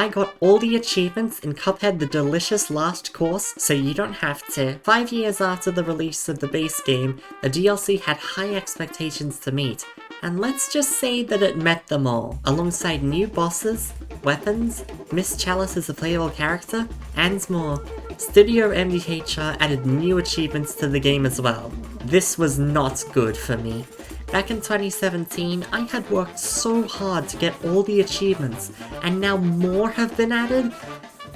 I got all the achievements in Cuphead the Delicious Last Course, so you don't have to. 5 years after the release of the base game, the DLC had high expectations to meet, and let's just say that it met them all. Alongside new bosses, weapons, Miss Chalice as a playable character, and more. Studio MDHR added new achievements to the game as well. This was not good for me. Back in 2017, I had worked so hard to get all the achievements, and now more have been added?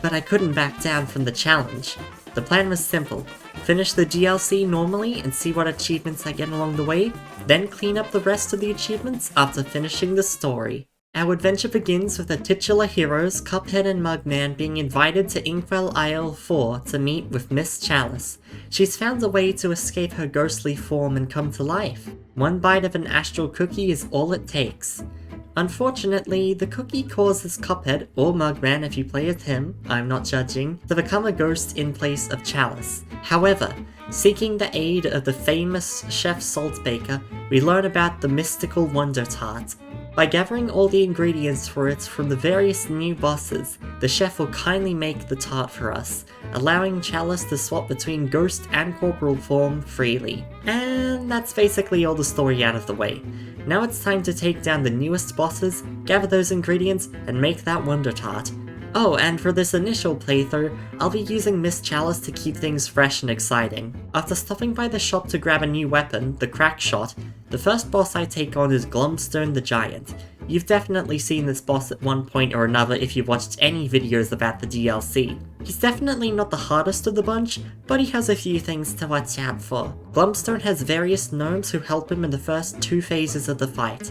But I couldn't back down from the challenge. The plan was simple. Finish the DLC normally and see what achievements I get along the way, then clean up the rest of the achievements after finishing the story. Our adventure begins with the titular heroes, Cuphead and Mugman, being invited to Inkwell Isle 4 to meet with Miss Chalice. She's found a way to escape her ghostly form and come to life. One bite of an astral cookie is all it takes. Unfortunately, the cookie causes Cuphead, or Mugman if you play as him, I'm not judging, to become a ghost in place of Chalice. However, seeking the aid of the famous Chef Saltbaker, we learn about the mystical Wonder Tart. By gathering all the ingredients for it from the various new bosses, the chef will kindly make the tart for us, allowing Chalice to swap between ghost and corporal form freely. And that's basically all the story out of the way. Now it's time to take down the newest bosses, gather those ingredients, and make that Wonder Tart. Oh, and for this initial playthrough, I'll be using Miss Chalice to keep things fresh and exciting. After stopping by the shop to grab a new weapon, the crack shot, the first boss I take on is Glomstone the Giant. You've definitely seen this boss at one point or another if you've watched any videos about the DLC. He's definitely not the hardest of the bunch, but he has a few things to watch out for. Glomstone has various gnomes who help him in the first 2 phases of the fight.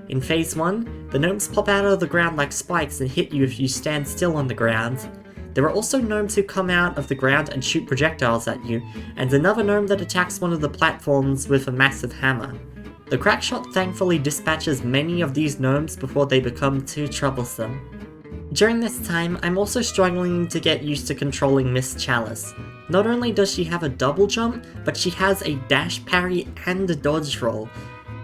In phase 1, the gnomes pop out of the ground like spikes and hit you if you stand still on the ground. There are also gnomes who come out of the ground and shoot projectiles at you, and another gnome that attacks one of the platforms with a massive hammer. The crackshot thankfully dispatches many of these gnomes before they become too troublesome. During this time, I'm also struggling to get used to controlling Miss Chalice. Not only does she have a double jump, but she has a dash parry and a dodge roll.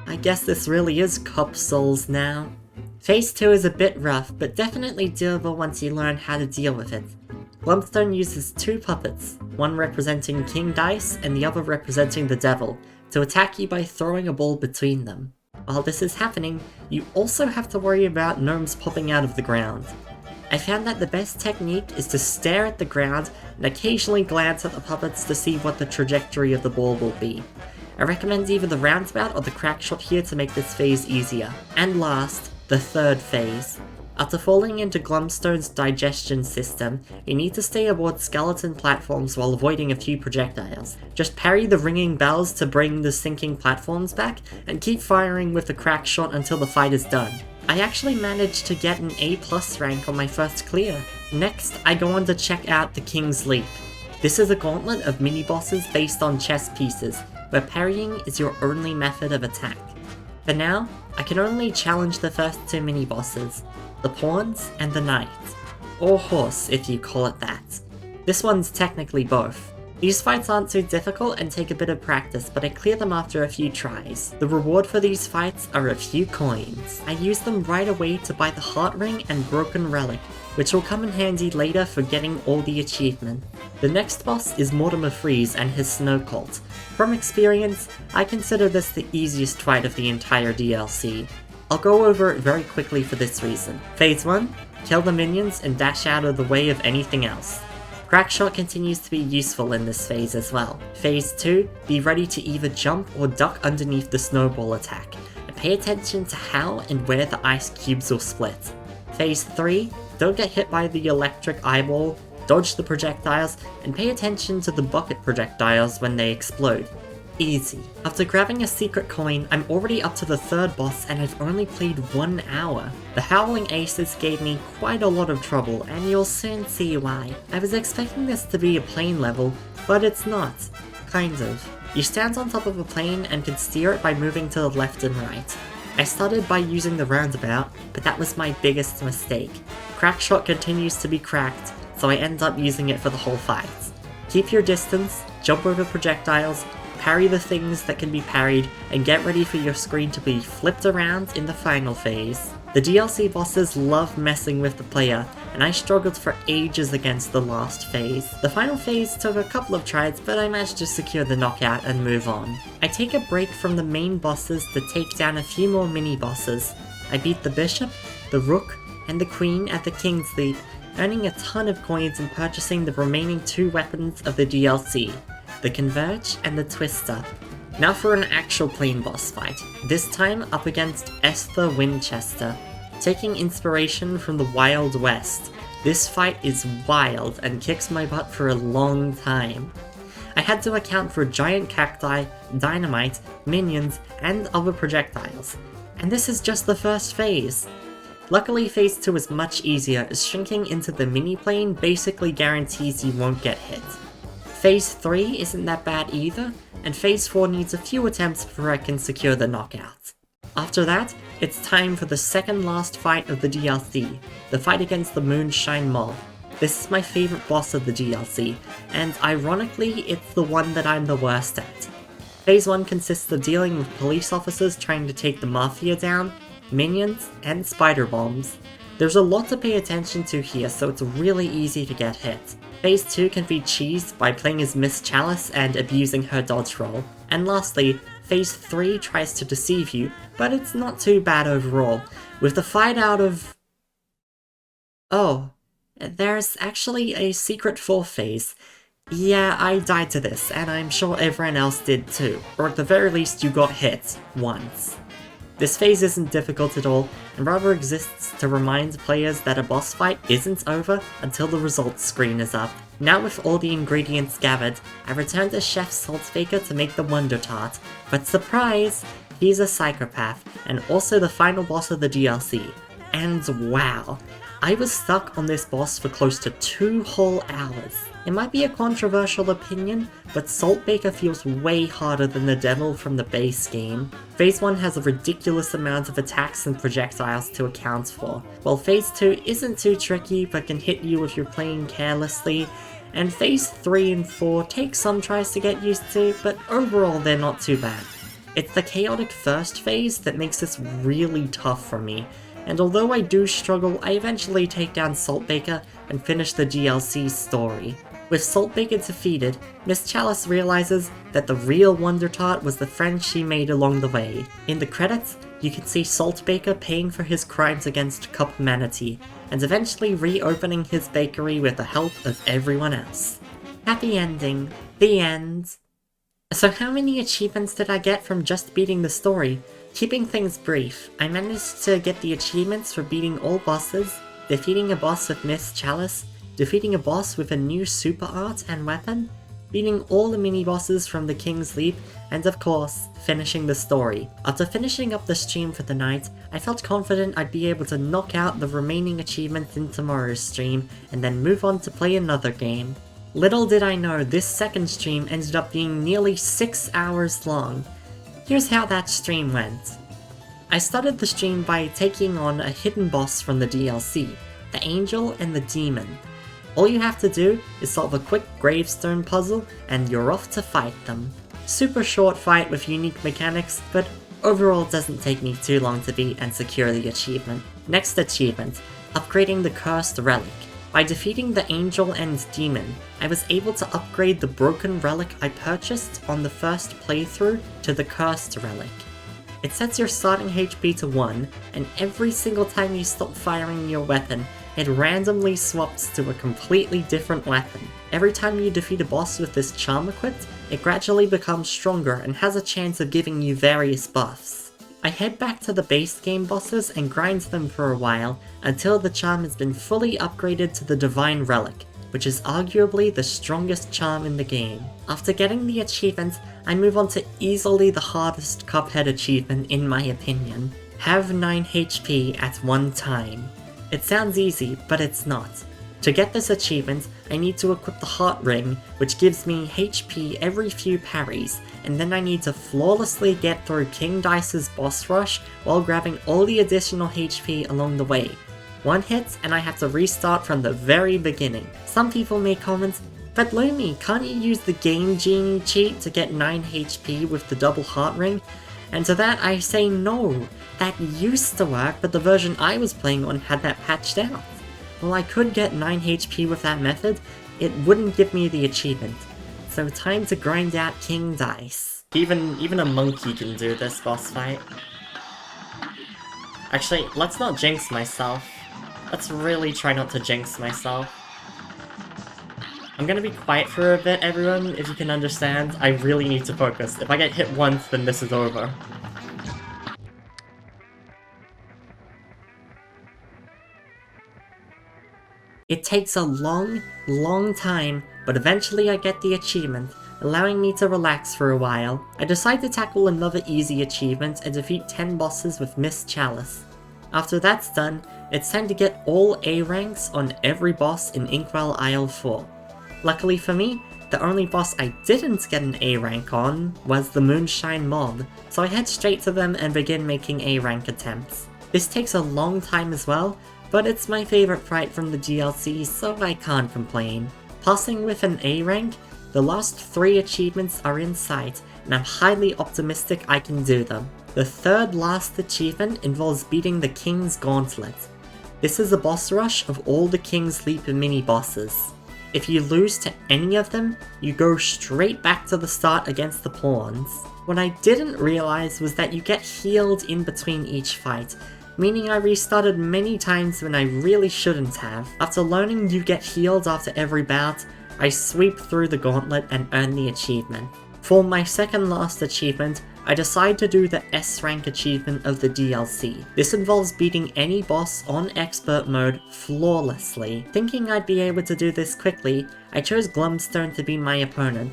I guess this really is Cup Souls now. Phase 2 is a bit rough, but definitely doable once you learn how to deal with it. Glomstone uses 2 puppets, one representing King Dice and the other representing the Devil, to attack you by throwing a ball between them. While this is happening, you also have to worry about gnomes popping out of the ground. I found that the best technique is to stare at the ground and occasionally glance at the puppets to see what the trajectory of the ball will be. I recommend either the roundabout or the crackshot here to make this phase easier. And last, the 3rd phase. After falling into Glomstone's digestion system, you need to stay aboard skeleton platforms while avoiding a few projectiles. Just parry the ringing bells to bring the sinking platforms back, and keep firing with the crackshot until the fight is done. I actually managed to get an A+ rank on my first clear. Next, I go on to check out the King's Leap. This is a gauntlet of mini-bosses based on chess pieces, where parrying is your only method of attack. For now, I can only challenge the first 2 mini-bosses, the Pawns and the Knight, or Horse if you call it that. This one's technically both. These fights aren't too difficult and take a bit of practice, but I clear them after a few tries. The reward for these fights are a few coins. I use them right away to buy the Heart Ring and Broken Relic, which will come in handy later for getting all the achievements. The next boss is Mortimer Freeze and his Snow Cult. From experience, I consider this the easiest fight of the entire DLC. I'll go over it very quickly for this reason. Phase 1, kill the minions and dash out of the way of anything else. Crackshot continues to be useful in this phase as well. Phase 2, be ready to either jump or duck underneath the snowball attack, and pay attention to how and where the ice cubes will split. Phase 3, don't get hit by the electric eyeball, dodge the projectiles, and pay attention to the bucket projectiles when they explode. Easy. After grabbing a secret coin, I'm already up to the 3rd boss and I've only played 1 hour. The Howling Asus gave me quite a lot of trouble, and you'll soon see why. I was expecting this to be a plane level, but it's not. Kind of. You stand on top of a plane and can steer it by moving to the left and right. I started by using the roundabout, but that was my biggest mistake. Crackshot continues to be cracked, so I end up using it for the whole fight. Keep your distance, jump over projectiles, parry the things that can be parried, and get ready for your screen to be flipped around in the final phase. The DLC bosses love messing with the player, and I struggled for ages against the last phase. The final phase took a couple of tries, but I managed to secure the knockout and move on. I take a break from the main bosses to take down a few more mini-bosses. I beat the bishop, the rook, and the queen at the King's Leap, earning a ton of coins and purchasing the remaining 2 weapons of the DLC, the Converge and the Twister. Now for an actual plain boss fight, this time up against Esther Winchester. Taking inspiration from the Wild West, this fight is wild and kicks my butt for a long time. I had to account for giant cacti, dynamite, minions, and other projectiles. And this is just the first phase. Luckily, phase 2 is much easier, as shrinking into the mini-plane basically guarantees you won't get hit. Phase 3 isn't that bad either, and phase 4 needs a few attempts before I can secure the knockout. After that, it's time for the second last fight of the DLC, the fight against the Moonshine Mall. This is my favourite boss of the DLC, and ironically, it's the one that I'm the worst at. Phase 1 consists of dealing with police officers trying to take the Mafia down, minions, and spider bombs. There's a lot to pay attention to here, so it's really easy to get hit. Phase 2 can be cheesed by playing as Miss Chalice and abusing her dodge roll. And lastly, Phase 3 tries to deceive you, but it's not too bad overall, with the fight out of... Oh, there's actually a secret 4th phase. Yeah, I died to this, and I'm sure everyone else did too, or at the very least you got hit once. This phase isn't difficult at all, and rather exists to remind players that a boss fight isn't over until the results screen is up. Now with all the ingredients gathered, I return to Chef Saltbaker to make the Wonder Tart, but surprise! He's a psychopath, and also the final boss of the DLC. And wow! I was stuck on this boss for close to 2 whole hours. It might be a controversial opinion, but Saltbaker feels way harder than the devil from the base game. Phase 1 has a ridiculous amount of attacks and projectiles to account for, while Phase 2 isn't too tricky but can hit you if you're playing carelessly, and Phase 3 and 4 take some tries to get used to, but overall they're not too bad. It's the chaotic first phase that makes this really tough for me, and although I do struggle, I eventually take down Saltbaker and finish the DLC's story. With Saltbaker defeated, Miss Chalice realizes that the real Wonder Tart was the friend she made along the way. In the credits, you can see Saltbaker paying for his crimes against Cup Manatee, and eventually reopening his bakery with the help of everyone else. Happy ending. The end. So how many achievements did I get from just beating the story? Keeping things brief, I managed to get the achievements for beating all bosses, defeating a boss with Miss Chalice, defeating a boss with a new super art and weapon, beating all the mini-bosses from the King's Leap, and of course, finishing the story. After finishing up the stream for the night, I felt confident I'd be able to knock out the remaining achievements in tomorrow's stream, and then move on to play another game. Little did I know, this second stream ended up being nearly 6 hours long. Here's how that stream went. I started the stream by taking on a hidden boss from the DLC, the Angel and the Demon. All you have to do is solve a quick gravestone puzzle and you're off to fight them. Super short fight with unique mechanics, but overall it doesn't take me too long to beat and secure the achievement. Next achievement, upgrading the Cursed Relic. By defeating the Angel and Demon, I was able to upgrade the broken relic I purchased on the first playthrough to the Cursed Relic. It sets your starting HP to 1, and every single time you stop firing your weapon, it randomly swaps to a completely different weapon. Every time you defeat a boss with this charm equipped, it gradually becomes stronger and has a chance of giving you various buffs. I head back to the base game bosses and grind them for a while until the charm has been fully upgraded to the Divine Relic, which is arguably the strongest charm in the game. After getting the achievement, I move on to easily the hardest Cuphead achievement in my opinion. Have 9 HP at one time. It sounds easy, but it's not. To get this achievement, I need to equip the Heart Ring, which gives me HP every few parries, and then I need to flawlessly get through King Dice's boss rush while grabbing all the additional HP along the way. One hit, and I have to restart from the very beginning. Some people may comment, but Lumi, can't you use the Game Genie cheat to get 9 HP with the double Heart Ring? And to that I say no, that used to work, but the version I was playing on had that patched out. While I could get 9 HP with that method, it wouldn't give me the achievement. So time to grind out King Dice. Even a monkey can do this boss fight. Actually, let's not jinx myself. Let's really try not to jinx myself. I'm gonna be quiet for a bit, everyone, if you can understand. I really need to focus. If I get hit once, then this is over. It takes a long time, but eventually I get the achievement, allowing me to relax for a while. I decide to tackle another easy achievement and defeat 10 bosses with Miss Chalice. After that's done, it's time to get all A ranks on every boss in Inkwell Isle 4. Luckily for me, the only boss I didn't get an A rank on was the Moonshine Mall, so I head straight to them and begin making A rank attempts. This takes a long time as well, but it's my favorite fight from the DLC, so I can't complain. Passing with an A rank, the last 3 achievements are in sight, and I'm highly optimistic I can do them. The third last achievement involves beating the King's Gauntlet. This is a boss rush of all the King's Leap mini-bosses. If you lose to any of them, you go straight back to the start against the pawns. What I didn't realize was that you get healed in between each fight, meaning I restarted many times when I really shouldn't have. After learning you get healed after every bout, I sweep through the gauntlet and earn the achievement. For my second last achievement, I decide to do the S rank achievement of the DLC. This involves beating any boss on expert mode flawlessly. Thinking I'd be able to do this quickly, I chose Glomstone to be my opponent.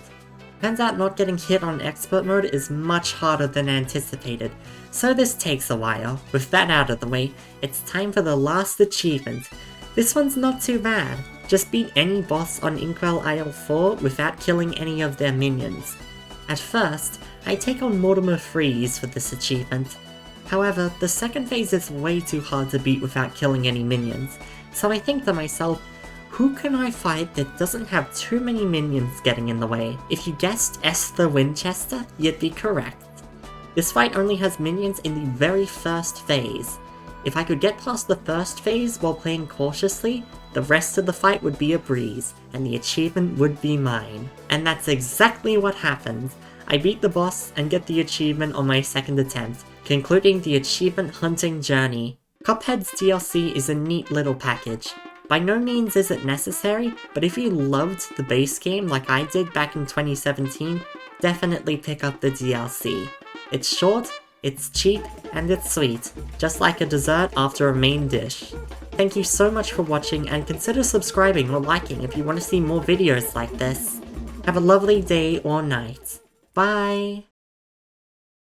Turns out not getting hit on expert mode is much harder than anticipated, so this takes a while. With that out of the way, it's time for the last achievement. This one's not too bad. Just beat any boss on Inkwell Isle 4 without killing any of their minions. At first, I take on Mortimer Freeze for this achievement. However, the second phase is way too hard to beat without killing any minions, so I think to myself, who can I fight that doesn't have too many minions getting in the way? If you guessed Esther Winchester, you'd be correct. This fight only has minions in the very first phase. If I could get past the first phase while playing cautiously, the rest of the fight would be a breeze, and the achievement would be mine. And that's exactly what happened. I beat the boss and get the achievement on my second attempt, concluding the achievement hunting journey. Cuphead's DLC is a neat little package. By no means is it necessary, but if you loved the base game like I did back in 2017, definitely pick up the DLC. It's short, it's cheap, and it's sweet, just like a dessert after a main dish. Thank you so much for watching, and consider subscribing or liking if you want to see more videos like this. Have a lovely day or night. Bye!